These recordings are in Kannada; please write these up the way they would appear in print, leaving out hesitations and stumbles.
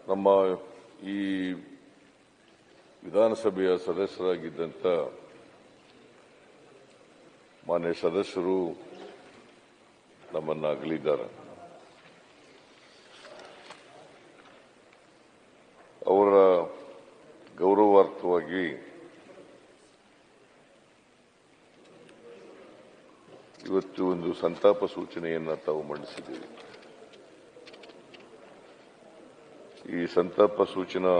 ನಮ್ಮ ಈ ವಿಧಾನಸಭೆಯ ಸದಸ್ಯರಾಗಿದ್ದಂಥ ಮಾನ್ಯ ಸದಸ್ಯರು ನಮ್ಮನ್ನು ಅಗಲಿದ್ದಾರೆ. ಅವರ ಗೌರವಾರ್ಥವಾಗಿ ಇವತ್ತು ಒಂದು ಸಂತಾಪ ಸೂಚನೆಯನ್ನು ತಾವು ಮಂಡಿಸಿದ್ದೀವಿ. ಈ ಸಂತಾಪ ಸೂಚನಾ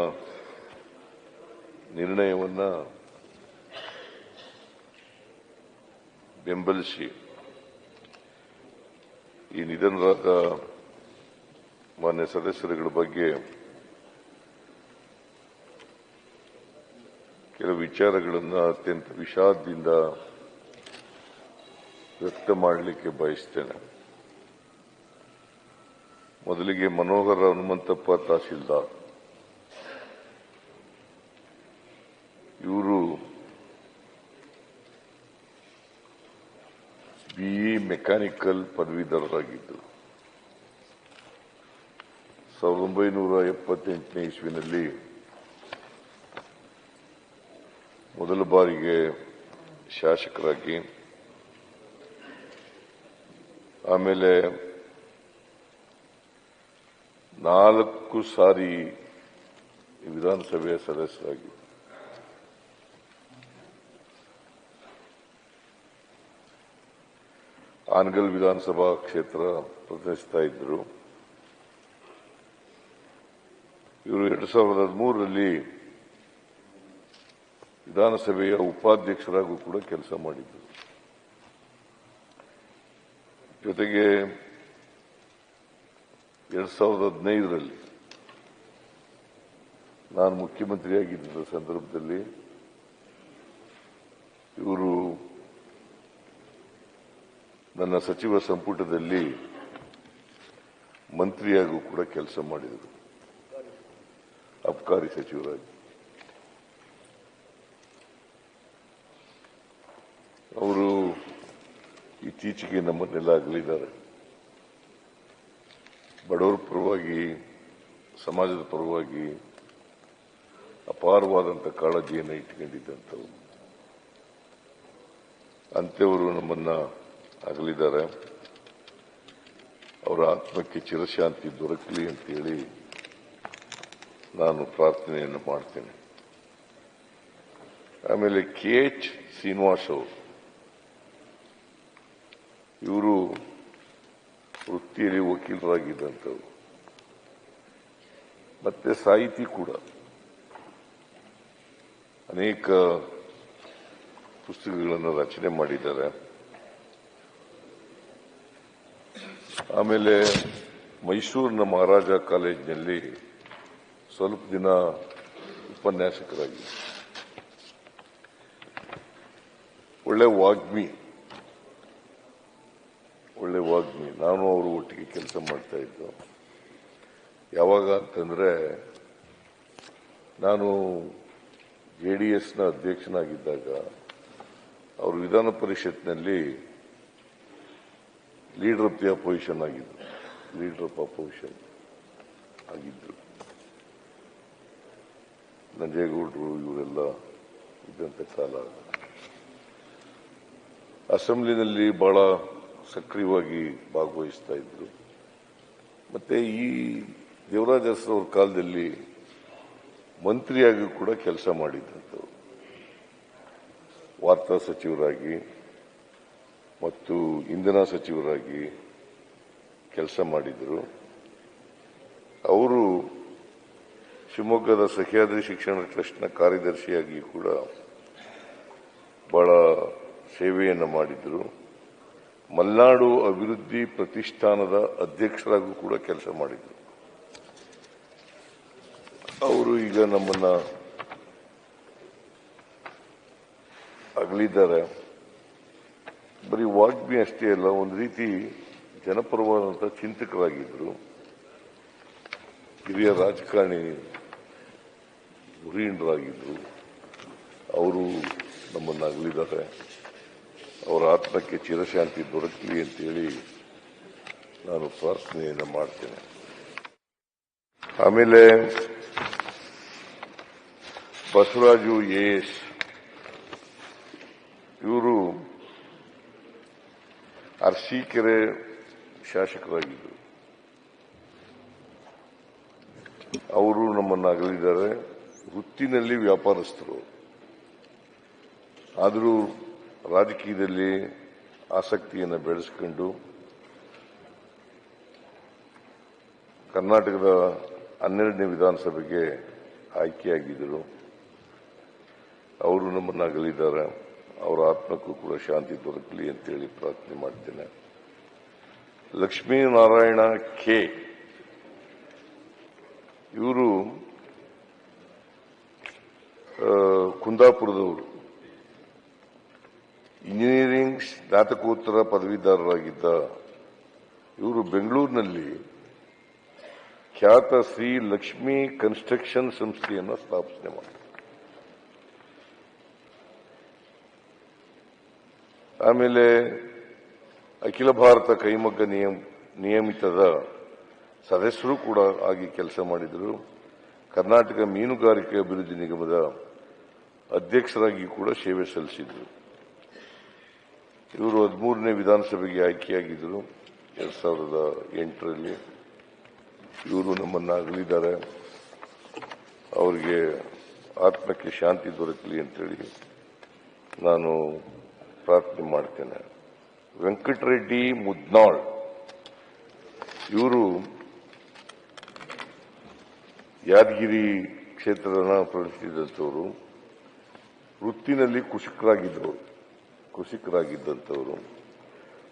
ನಿರ್ಣಯವನ್ನು ಬೆಂಬಲಿಸಿ ಈ ನಿಧನರಾದ ಮಾನ್ಯ ಸದಸ್ಯರುಗಳ ಬಗ್ಗೆ ಕೆಲವು ವಿಚಾರಗಳನ್ನು ಅತ್ಯಂತ ವಿಷಾದದಿಂದ ವ್ಯಕ್ತ ಮಾಡಲಿಕ್ಕೆ ಬಯಸ್ತೇನೆ. ಮೊದಲಿಗೆ ಮನೋಹರ ಹನುಮಂತಪ್ಪ ತಹಸೀಲ್ದಾರ್, ಇವರು ಬಿಇ ಮೆಕ್ಯಾನಿಕಲ್ ಪದವೀಧರರಾಗಿದ್ದರು. 1978ನೇ ಇಸ್ವಿನಲ್ಲಿ ಮೊದಲ ಬಾರಿಗೆ ಶಾಸಕರಾಗಿ, ಆಮೇಲೆ 4 ಸಾರಿ ವಿಧಾನಸಭೆಯ ಸದಸ್ಯರಾಗಿ, ಆನಗಲ್ ವಿಧಾನಸಭಾ ಕ್ಷೇತ್ರ ಪ್ರತಿನಿಧಿಸ್ತಾ ಇದ್ದರು. ಇವರು 2013ರಲ್ಲಿ ವಿಧಾನಸಭೆಯ ಉಪಾಧ್ಯಕ್ಷರಾಗೂ ಕೂಡ ಕೆಲಸ ಮಾಡಿದ್ದರು. ಜೊತೆಗೆ 2015ರಲ್ಲಿ ನಾನು ಮುಖ್ಯಮಂತ್ರಿಯಾಗಿದ್ದ ಸಂದರ್ಭದಲ್ಲಿ ಇವರು ನನ್ನ ಸಚಿವ ಸಂಪುಟದಲ್ಲಿ ಮಂತ್ರಿಯಾಗೂ ಕೂಡ ಕೆಲಸ ಮಾಡಿದರು, ಅಬಕಾರಿ ಸಚಿವರಾಗಿ. ಅವರು ಇತ್ತೀಚೆಗೆ ನಮ್ಮನ್ನೆಲ್ಲ ಅಗಲಿದ್ದಾರೆ. ಬಡವರ ಪರವಾಗಿ, ಸಮಾಜದ ಪರವಾಗಿ ಅಪಾರವಾದಂಥ ಕಾಳಜಿಯನ್ನು ಇಟ್ಕೊಂಡಿದ್ದಂಥವು ಅಂಥವರು ನಮ್ಮನ್ನ ಅಗಲಿದ್ದಾರೆ. ಅವರ ಆತ್ಮಕ್ಕೆ ಚಿರಶಾಂತಿ ದೊರಕಲಿ ಅಂತೇಳಿ ನಾನು ಪ್ರಾರ್ಥನೆಯನ್ನು ಮಾಡ್ತೇನೆ. ಆಮೇಲೆ KH ಶ್ರೀನಿವಾಸ್ ಅವರು, ಇವರು ವೃತ್ತಿಯಲ್ಲಿ ವಕೀಲರಾಗಿದ್ದಂಥವು, ಮತ್ತೆ ಸಾಹಿತಿ ಕೂಡ. ಅನೇಕ ಪುಸ್ತಕಗಳನ್ನು ರಚನೆ ಮಾಡಿದ್ದಾರೆ. ಆಮೇಲೆ ಮೈಸೂರಿನ ಮಹಾರಾಜ ಕಾಲೇಜಿನಲ್ಲಿ ಸ್ವಲ್ಪ ದಿನ ಉಪನ್ಯಾಸಕರಾಗಿ, ಒಳ್ಳೆ ವಾಗ್ಮಿ. ನಾನು ಅವರು ಒಟ್ಟಿಗೆ ಕೆಲಸ ಮಾಡ್ತಾ ಇದ್ದು. ಯಾವಾಗ ಅಂತಂದ್ರೆ, ನಾನು JDSನ ಅಧ್ಯಕ್ಷನಾಗಿದ್ದಾಗ ಅವರು ವಿಧಾನ ಪರಿಷತ್ನಲ್ಲಿ ಲೀಡರ್ ಆಫ್ ದಿ ಅಪೋಸಿಷನ್ ಆಗಿದ್ರು, ಲೀಡರ್ ಆಫ್ ಅಪೋಸಿಷನ್ ಆಗಿದ್ರು. ನಂಜೇಗೌಡರು ಇವರೆಲ್ಲ ಇದ್ದಂಥ ಕಾಲ. ಅಸೆಂಬ್ಲಿನಲ್ಲಿ ಬಹಳ ಸಕ್ರಿಯವಾಗಿ ಭಾಗವಹಿಸ್ತಾ ಇದ್ರು. ಮತ್ತೆ ಈ ದೇವರಾಜ ಅರಸು ಅವರ ಕಾಲದಲ್ಲಿ ಮಂತ್ರಿಯಾಗಿ ಕೂಡ ಕೆಲಸ ಮಾಡಿದ್ದಂಥವ್ರು. ವಾರ್ತಾ ಸಚಿವರಾಗಿ ಮತ್ತು ಇಂಧನ ಸಚಿವರಾಗಿ ಕೆಲಸ ಮಾಡಿದರು. ಅವರು ಶಿವಮೊಗ್ಗದ ಸಹ್ಯಾದ್ರಿ ಶಿಕ್ಷಣ ಟ್ರಸ್ಟ್ನ ಕಾರ್ಯದರ್ಶಿಯಾಗಿ ಕೂಡ ಬಹಳ ಸೇವೆಯನ್ನು ಮಾಡಿದರು. ಮಲೆನಾಡು ಅಭಿವೃದ್ಧಿ ಪ್ರತಿಷ್ಠಾನದ ಅಧ್ಯಕ್ಷರಾಗೂ ಕೂಡ ಕೆಲಸ ಮಾಡಿದರು. ಅವರು ಈಗ ನಮ್ಮನ್ನ ಅಗಲಿದ್ದಾರೆ. ಬರೀ ವಾಗ್ಮಿ ಅಷ್ಟೇ ಅಲ್ಲ, ಒಂದು ರೀತಿ ಜನಪರವಾದಂತಹ ಚಿಂತಕರಾಗಿದ್ದರು. ಹಿರಿಯ ರಾಜಕಾರಣಿ ಧುರೀಣರಾಗಿದ್ದರು. ಅವರು ನಮ್ಮನ್ನು ಅಗಲಿದ್ದಾರೆ. ಅವರ ಆತ್ಮಕ್ಕೆ ಚಿರಶಾಂತಿ ದೊರಕಲಿ ಅಂತೇಳಿ ನಾನು ಪ್ರಾರ್ಥನೆಯನ್ನು ಮಾಡ್ತೇನೆ. ಆಮೇಲೆ ಬಸವರಾಜು ಎಎಸ್ ಇವರು ಅರಸೀಕೆರೆ ಶಾಸಕರಾಗಿದ್ದರು. ಅವರು ನಮ್ಮನ್ನು ಅಗಲಿದ್ದಾರೆ. ವೃತ್ತಿನಲ್ಲಿ ವ್ಯಾಪಾರಸ್ಥರು, ಆದರೂ ರಾಜಕೀಯದಲ್ಲಿ ಆಸಕ್ತಿಯನ್ನು ಬೆಳೆಸಿಕೊಂಡು ಕರ್ನಾಟಕದ 12ನೇ ವಿಧಾನಸಭೆಗೆ ಆಯ್ಕೆಯಾಗಿದ್ದರು. ಅವರು ನಮ್ಮನ್ನು ಅಗಲಿದ್ದಾರೆ. ಅವರ ಆತ್ಮಕ್ಕೂ ಕೂಡ ಶಾಂತಿ ದೊರಕಲಿ ಅಂತೇಳಿ ಪ್ರಾರ್ಥನೆ ಮಾಡ್ತೇನೆ. ಲಕ್ಷ್ಮೀನಾರಾಯಣ ಕೆ ಇವರು ಕುಂದಾಪುರದವರು. ಇಂಜಿನಿಯರಿಂಗ್ ಸ್ನಾತಕೋತ್ತರ ಪದವೀಧರರಾಗಿದ್ದ ಇವರು ಬೆಂಗಳೂರಿನಲ್ಲಿ ಖ್ಯಾತ ಶ್ರೀ ಲಕ್ಷ್ಮೀ ಕನ್ಸ್ಟ್ರಕ್ಷನ್ ಸಂಸ್ಥೆಯನ್ನು ಸ್ಥಾಪನೆ ಮಾಡಿದರು. ಆಮೇಲೆ ಅಖಿಲ ಭಾರತ ಕೈಮಗ್ಗ ನಿಯಮಿತದ ಸದಸ್ಯರು ಕೂಡ ಆಗಿ ಕೆಲಸ ಮಾಡಿದರು. ಕರ್ನಾಟಕ ಮೀನುಗಾರಿಕೆ ಅಭಿವೃದ್ಧಿ ನಿಗಮದ ಅಧ್ಯಕ್ಷರಾಗಿ ಕೂಡ ಸೇವೆ ಸಲ್ಲಿಸಿದರು. ಇವರು 13ನೇ ವಿಧಾನಸಭೆಗೆ ಆಯ್ಕೆಯಾಗಿದ್ದರು 2008ರಲ್ಲಿ. ಇವರು ನಮ್ಮನ್ನು ಅಗಲಿದ್ದಾರೆ. ಅವರಿಗೆ ಆತ್ಮಕ್ಕೆ ಶಾಂತಿ ದೊರಕಲಿ ಅಂತೇಳಿ ನಾನು ಪ್ರಾರ್ಥನೆ ಮಾಡ್ತೇನೆ. ವೆಂಕಟರೆಡ್ಡಿ ಮುದ್ನಾಳ್ ಇವರು ಯಾದಗಿರಿ ಕ್ಷೇತ್ರನ ಪ್ರವೇಶಿಸಿದಂಥವರು. ವೃತ್ತಿನಲ್ಲಿ ಕೃಷಿಕರಾಗಿದ್ದಂಥವರು.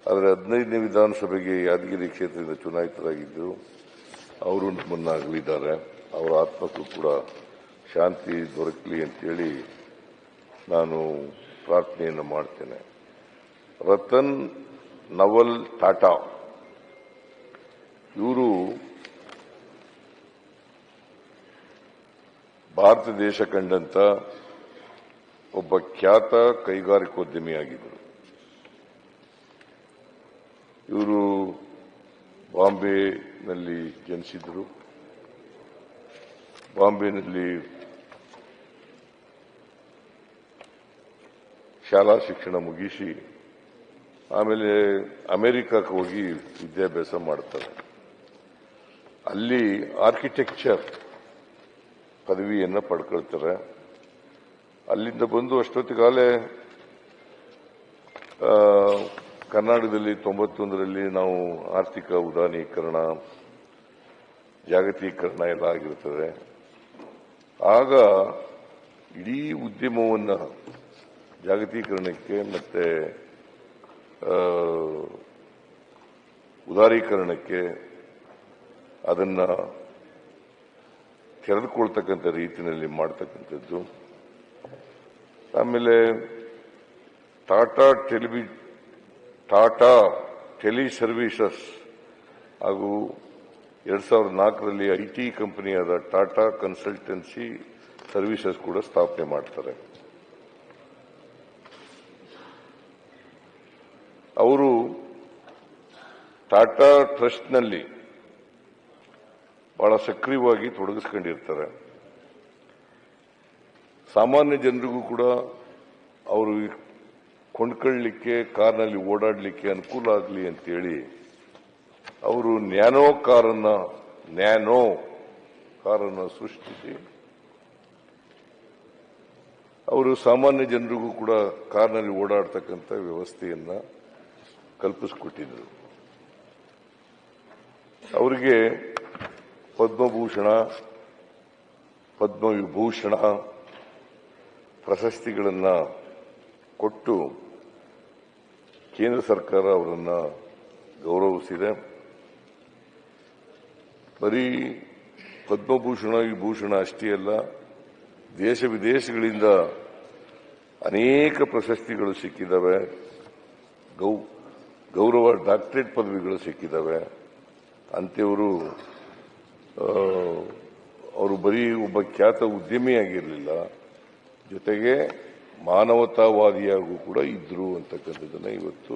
ಆದರೆ 15ನೇ ವಿಧಾನಸಭೆಗೆ ಯಾದಗಿರಿ ಕ್ಷೇತ್ರದಿಂದ ಚುನಾಯಿತರಾಗಿದ್ದರು. ಅವರು ನಮ್ಮನ್ನು ಅಗಲಿದ್ದಾರೆ. ಅವರ ಆತ್ಮಕ್ಕೂ ಕೂಡ ಶಾಂತಿ ದೊರಕಲಿ ಅಂತೇಳಿ ನಾನು ಪ್ರಾರ್ಥನೆಯನ್ನು ಮಾಡ್ತೇನೆ. ರತನ್ ನವಲ್ ಟಾಟಾ ಇವರು ಭಾರತ ದೇಶ ಕಂಡಂತ ಒಬ್ಬ ಖ್ಯಾತ ಕೈಗಾರಿಕೋದ್ಯಮಿಯಾಗಿದ್ದರು. ಇವರು ಬಾಂಬೆನಲ್ಲಿ ಜನಿಸಿದರು. ಬಾಂಬೆನಲ್ಲಿ ಶಾಲಾ ಶಿಕ್ಷಣ ಮುಗಿಸಿ ಆಮೇಲೆ ಅಮೆರಿಕಕ್ಕೆ ಹೋಗಿ ವಿದ್ಯಾಭ್ಯಾಸ ಮಾಡ್ತಾರೆ. ಅಲ್ಲಿ ಆರ್ಕಿಟೆಕ್ಚರ್ ಪದವಿಯನ್ನು ಪಡ್ಕೊಳ್ತಾರೆ. ಅಲ್ಲಿಂದ ಬಂದು ಅಷ್ಟೊತ್ತಿಗಾಲೇ ಕರ್ನಾಟಕದಲ್ಲಿ 91ರಲ್ಲಿ ನಾವು ಆರ್ಥಿಕ ಉದಾರೀಕರಣ, ಜಾಗತೀಕರಣ ಎಲ್ಲ ಆಗಿರ್ತದೆ. ಆಗ ಇಡೀ ಉದ್ಯಮವನ್ನು ಜಾಗತೀಕರಣಕ್ಕೆ ಮತ್ತೆ ಉದಾರೀಕರಣಕ್ಕೆ ಅದನ್ನ ತೆರೆದುಕೊಳ್ತಕ್ಕಂಥ ರೀತಿಯಲ್ಲಿ ಮಾಡ್ತಕ್ಕಂಥದ್ದು. ಆಮೇಲೆ ಟಾಟಾ ಟೆಲಿ ಸರ್ವಿಸಸ್ ಹಾಗೂ 2004ರಲ್ಲಿ ಐಟಿ ಕಂಪನಿಯಾದ ಟಾಟಾ ಕನ್ಸಲ್ಟೆನ್ಸಿ ಸರ್ವಿಸಸ್ ಕೂಡ ಸ್ಥಾಪನೆ ಮಾಡ್ತಾರೆ. ಅವರು ಟಾಟಾ ಟ್ರಸ್ಟ್ನಲ್ಲಿ ಬಹಳ ಸಕ್ರಿಯವಾಗಿ ತೊಡಗಿಸ್ಕೊಂಡಿರ್ತಾರೆ. ಸಾಮಾನ್ಯ ಜನರಿಗೂ ಕೂಡ ಅವರು ಕೊಂಡ್ಕೊಳ್ಳಲಿಕ್ಕೆ, ಕಾರ್ನಲ್ಲಿ ಓಡಾಡಲಿಕ್ಕೆ ಅನುಕೂಲ ಆಗಲಿ ಅಂತೇಳಿ ಅವರು ನ್ಯಾನೋ ಕಾರನ್ನು ಸೃಷ್ಟಿಸಿ ಅವರು ಸಾಮಾನ್ಯ ಜನರಿಗೂ ಕೂಡ ಕಾರ್ನಲ್ಲಿ ಓಡಾಡ್ತಕ್ಕಂಥ ವ್ಯವಸ್ಥೆಯನ್ನ ಕಲ್ಪಿಸಿಕೊಟ್ಟಿದ್ರು. ಅವರಿಗೆ ಪದ್ಮಭೂಷಣ, ಪದ್ಮವಿಭೂಷಣ ಪ್ರಶಸ್ತಿಗಳನ್ನು ಕೊಟ್ಟು ಕೇಂದ್ರ ಸರ್ಕಾರ ಅವರನ್ನು ಗೌರವಿಸಿದೆ. ಬರೀ ಪದ್ಮಭೂಷಣ ವಿಭೂಷಣ ಅಷ್ಟೇ ಅಲ್ಲ, ದೇಶ ವಿದೇಶಗಳಿಂದ ಅನೇಕ ಪ್ರಶಸ್ತಿಗಳು ಸಿಕ್ಕಿದ್ದಾವೆ. ಗೌರವ ಡಾಕ್ಟರೇಟ್ ಪದವಿಗಳು ಸಿಕ್ಕಿದ್ದಾವೆ. ಅಂತೆಯವರು ಅವರು ಬರೀ ಒಬ್ಬ ಖ್ಯಾತ ಉದ್ಯಮಿಯಾಗಿರಲಿಲ್ಲ, ಜೊತೆಗೆ ಮಾನವತಾವಾದಿಯಾಗೂ ಕೂಡ ಇದ್ರು ಅಂತಕ್ಕಂಥದ್ದನ್ನು ಇವತ್ತು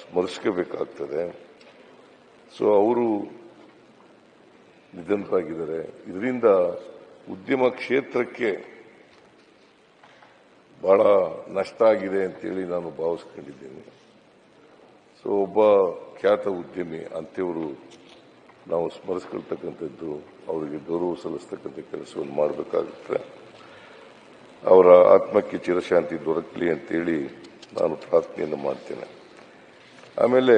ಸ್ಮರಿಸಬೇಕಾಗ್ತದೆ. ಸೊ ಅವರು ನಿಧನರಾಗಿದ್ದಾರೆ. ಇದರಿಂದ ಉದ್ಯಮ ಕ್ಷೇತ್ರಕ್ಕೆ ಬಹಳ ನಷ್ಟ ಆಗಿದೆ ಅಂತೇಳಿ ನಾನು ಭಾವಿಸ್ಕೊಂಡಿದ್ದೇನೆ. ಸೊ ಒಬ್ಬ ಖ್ಯಾತ ಉದ್ಯಮಿ ಅಂಥವರು ನಾವು ಸ್ಮರಿಸ್ಕೊಳ್ತಕ್ಕಂಥದ್ದು, ಅವರಿಗೆ ಗೌರವ ಸಲ್ಲಿಸ್ತಕ್ಕಂಥ ಕೆಲಸವನ್ನು ಮಾಡಬೇಕಾಗುತ್ತೆ. ಅವರ ಆತ್ಮಕ್ಕೆ ಚಿರಶಾಂತಿ ದೊರಕಲಿ ಅಂತೇಳಿ ನಾನು ಪ್ರಾರ್ಥನೆಯನ್ನು ಮಾಡ್ತೇನೆ. ಆಮೇಲೆ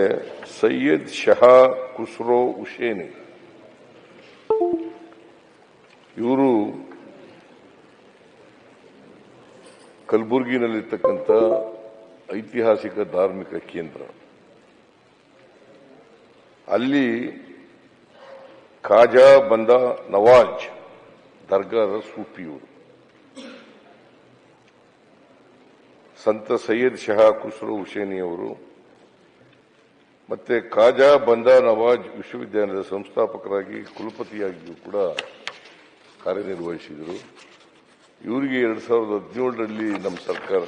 ಸೈಯದ್ ಶಹಾ ಖುಸ್ರೋ ಹುಸೇನಿ ಇವರು ಕಲಬುರಗಿನಲ್ಲಿರ್ತಕ್ಕಂಥ ಐತಿಹಾಸಿಕ ಧಾರ್ಮಿಕ ಕೇಂದ್ರ. ಅಲ್ಲಿ ಖಾಜಾ ಬಂದಾ ನವಾಜ್ ದರ್ಗಾದ ಸೂಫಿಯವರು. ಸಂತ ಸೈಯದ್ ಶಹಾ ಖುಸ್ರೋ ಹುಸೇನಿಯವರು ಮತ್ತೆ ಖಾಜಾ ಬಂದಾ ನವಾಜ್ ವಿಶ್ವವಿದ್ಯಾಲಯದ ಸಂಸ್ಥಾಪಕರಾಗಿ ಕುಲಪತಿಯಾಗಿಯೂ ಕೂಡ ಕಾರ್ಯನಿರ್ವಹಿಸಿದರು. ಇವರಿಗೆ 2017ರಲ್ಲಿ ನಮ್ಮ ಸರ್ಕಾರ,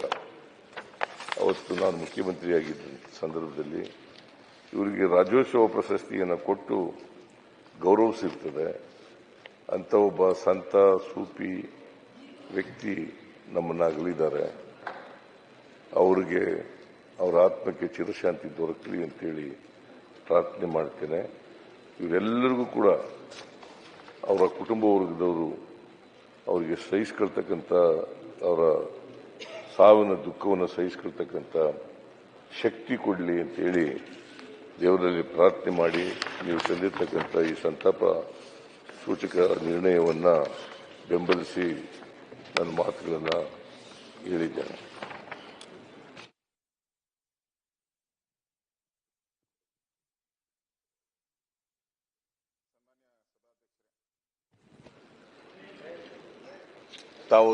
ಅವತ್ತು ನಾನು ಮುಖ್ಯಮಂತ್ರಿಯಾಗಿದ್ದ ಸಂದರ್ಭದಲ್ಲಿ ಇವರಿಗೆ ರಾಜ್ಯೋತ್ಸವ ಪ್ರಶಸ್ತಿಯನ್ನು ಕೊಟ್ಟು ಗೌರವಿಸಿರ್ತದೆ. ಅಂತ ಒಬ್ಬ ಸಂತ ಸೂಫಿ ವ್ಯಕ್ತಿ ನಮ್ಮನ್ನಾಗಲಿದ್ದಾರೆ. ಅವರಿಗೆ ಅವರ ಆತ್ಮಕ್ಕೆ ಚಿರಶಾಂತಿ ದೊರಕಲಿ ಅಂತೇಳಿ ಪ್ರಾರ್ಥನೆ ಮಾಡ್ತೇನೆ. ಇವರೆಲ್ಲರಿಗೂ ಕೂಡ ಅವರ ಕುಟುಂಬ ವರ್ಗದವರು ಅವರಿಗೆ ಸಹಿಸಿಕೊಳ್ತಕ್ಕಂಥ, ಅವರ ಸಾವಿನ ದುಃಖವನ್ನು ಸಹಿಸಿಕೊಳ್ತಕ್ಕಂಥ ಶಕ್ತಿ ಕೊಡಲಿ ಅಂತೇಳಿ ದೇವರಲ್ಲಿ ಪ್ರಾರ್ಥನೆ ಮಾಡಿ ನೀವು ತಂದಿರತಕ್ಕಂಥ ಈ ಸಂತಾಪ ಸೂಚಕ ನಿರ್ಣಯವನ್ನು ಬೆಂಬಲಿಸಿ ನನ್ನ ಮಾತುಗಳನ್ನು ಹೇಳಿದ್ದೇನೆ. ತಾವು